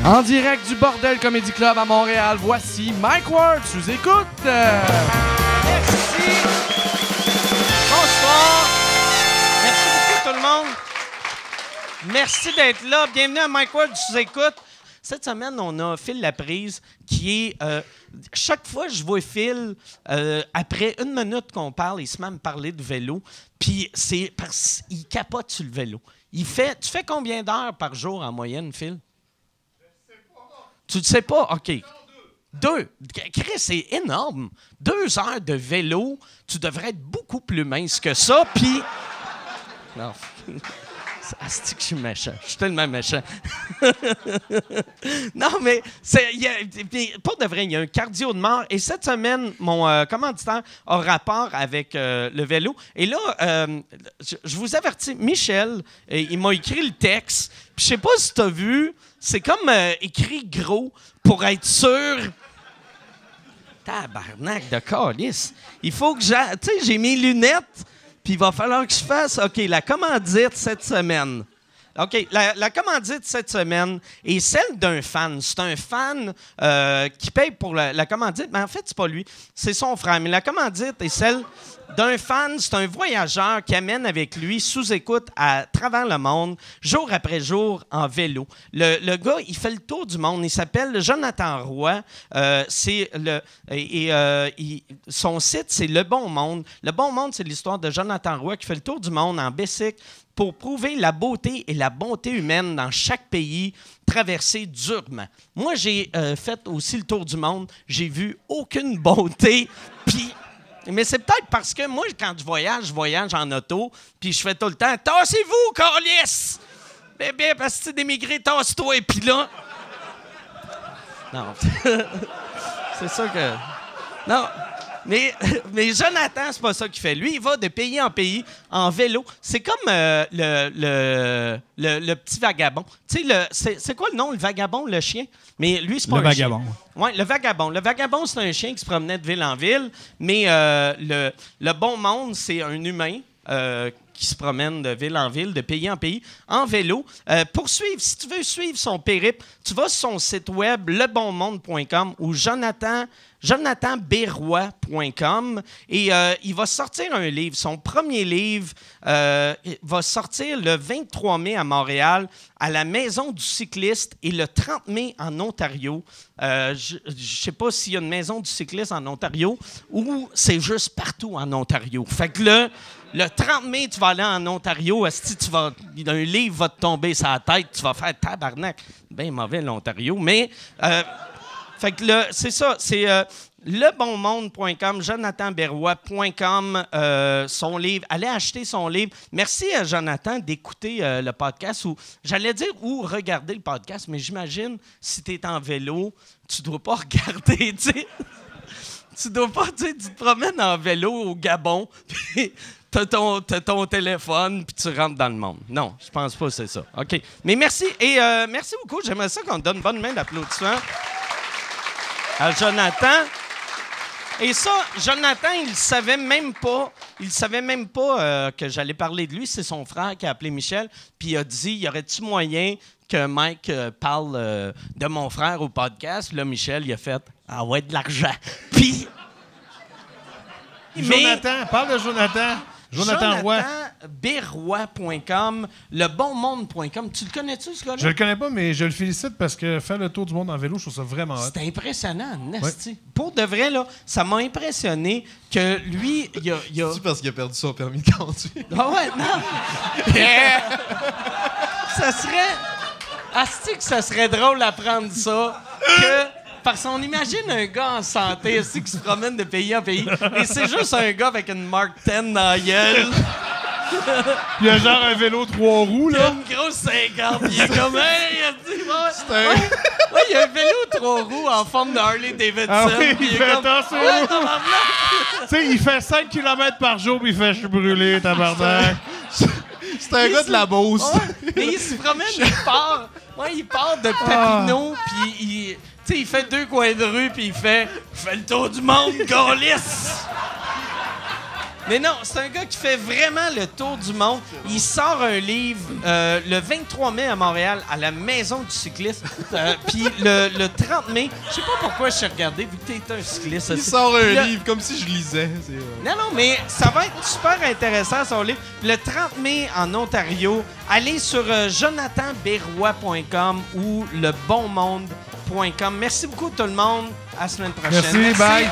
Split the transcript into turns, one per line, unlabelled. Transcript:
En direct du Bordel Comedy Club à Montréal, voici Mike Ward sous écoute.
Merci. Bonsoir. Merci beaucoup tout le monde. Merci d'être là. Bienvenue à Mike Ward sous écoute. Cette semaine, on a Phil Laprise qui est... chaque fois que je vois Phil, après une minute qu'on parle, il se met à me parler de vélo. Puis c'est parce qu'il capote sur le vélo. Tu fais combien d'heures par jour en moyenne, Phil? Tu ne sais pas? OK. Deux. Chris, c'est énorme. 2 heures de vélo, tu devrais être beaucoup plus mince que ça, puis... Non. C'est que je suis méchant. Je suis tellement méchant. Non, mais pour de vrai, il y a un cardio de mort. Et cette semaine, mon commanditaire a rapport avec le vélo. Et là, je vous avertis, Michel, il m'a écrit le texte. Puis je sais pas si tu as vu, c'est comme écrit gros pour être sûr. Tabarnak de calice. Il faut que j'ai mes lunettes. Puis il va falloir que je fasse, OK, la commandite cette semaine. OK, la commandite cette semaine est celle d'un fan. C'est un fan qui paye pour la commandite, mais en fait, c'est pas lui, c'est son frère. Mais la commandite est celle d'un fan. C'est un voyageur qui amène avec lui, sous écoute, à travers le monde, jour après jour, en vélo. Le gars, il fait le tour du monde. Il s'appelle Jonathan Roy. Son site, c'est Le Bon Monde. Le Bon Monde, c'est l'histoire de Jonathan Roy qui fait le tour du monde en bicycle pour prouver la beauté et la bonté humaine dans chaque pays traversé durement. Moi, j'ai fait aussi le tour du monde. J'ai vu aucune bonté. Mais c'est peut-être parce que moi, quand je voyage en auto, puis je fais tout le temps « Tassez-vous, câlisse! » Bébé, parce que c'est d'émigrer, tasse-toi, et puis là... Non. C'est ça que... Non. Mais Jonathan, c'est pas ça qu'il fait. Lui, il va de pays en pays en vélo. C'est comme le petit vagabond. Tu sais, c'est quoi le nom, le vagabond, le chien? Mais lui, c'est pas un chien. Oui, le vagabond. Le vagabond, c'est un chien qui se promenait de ville en ville. Mais le bon monde, c'est un humain qui se promène de ville en ville, de pays en pays, en vélo. Si tu veux suivre son périple, tu vas sur son site web, lebonmonde.com ou jonathanberrois.com et il va sortir un livre. Son premier livre va sortir le 23 mai à Montréal, à la Maison du cycliste, et le 30 mai en Ontario. Je ne sais pas s'il y a une Maison du cycliste en Ontario ou c'est juste partout en Ontario. Fait que le 30 mai, tu vas aller en Ontario, un livre va te tomber sur la tête, tu vas faire tabarnak. Bien mauvais l'Ontario, mais... fait que c'est ça, c'est lebonmonde.com, jonathanberrois.com, son livre. Allez acheter son livre. Merci à Jonathan d'écouter le podcast, ou regarder le podcast, mais j'imagine, si tu es en vélo, tu dois pas regarder, tu sais. Tu dois pas, tu te promènes en vélo au Gabon, puis t'as ton téléphone, puis tu rentres dans le monde. Non, je pense pas que c'est ça. OK. Mais merci, et merci beaucoup. J'aimerais ça qu'on te donne une bonne main d'applaudissement à Jonathan. Et ça, Jonathan, il savait même pas que j'allais parler de lui. C'est son frère qui a appelé Michel, puis il a dit, y aurait-tu moyen que Mike parle de mon frère au podcast? Là, Michel, il a fait, ah ouais, de l'argent. Puis...
Jonathan, parle de Jonathan. Jonathan Roy.
jonathanberrois.com, lebonmonde.com. Tu le connais-tu, ce gars-là?
Je le connais pas, mais je le félicite parce que faire le tour du monde en vélo, je trouve ça vraiment hot.
C'est impressionnant, Nasty.
Ouais.
Pour de vrai, là, ça m'a impressionné que lui, il a...
C'est parce qu'il a perdu son permis de conduire.
Ah ouais, non! Ça serait... Asti que ça serait drôle d'apprendre ça, parce qu'on imagine un gars en santé aussi qui se promène de pays en pays, et c'est juste un gars avec une Mark 10 dans la gueule.
Il y a genre un vélo 3 roues,
Il a
là.
une grosse 50, il est comme... Hey, il y a un vélo 3 roues en forme de Harley Davidson.
Ah oui,
puis
il fait attention.
Ouais, tabarnak.
Tu sais, il fait 5 km par jour, puis il fait « je suis brûlé, tabarnak ».
C'est un gars de la Beauce.
Ouais, mais il se promène, il part de Papineau, puis il fait 2 coins de rue, puis il fait le tour du monde, câlisse! Mais non, c'est un gars qui fait vraiment le tour du monde. Il sort un livre le 23 mai à Montréal, à la Maison du cycliste. Puis le 30 mai, je sais pas pourquoi je suis regardé, vu que t'es un cycliste.
Il sort un livre comme si je lisais.
Non, mais ça va être super intéressant, son livre. Le 30 mai, en Ontario, allez sur jonathanberrois.com ou lebonmonde.com. Merci beaucoup, tout le monde. À la semaine prochaine.
Merci. Bye.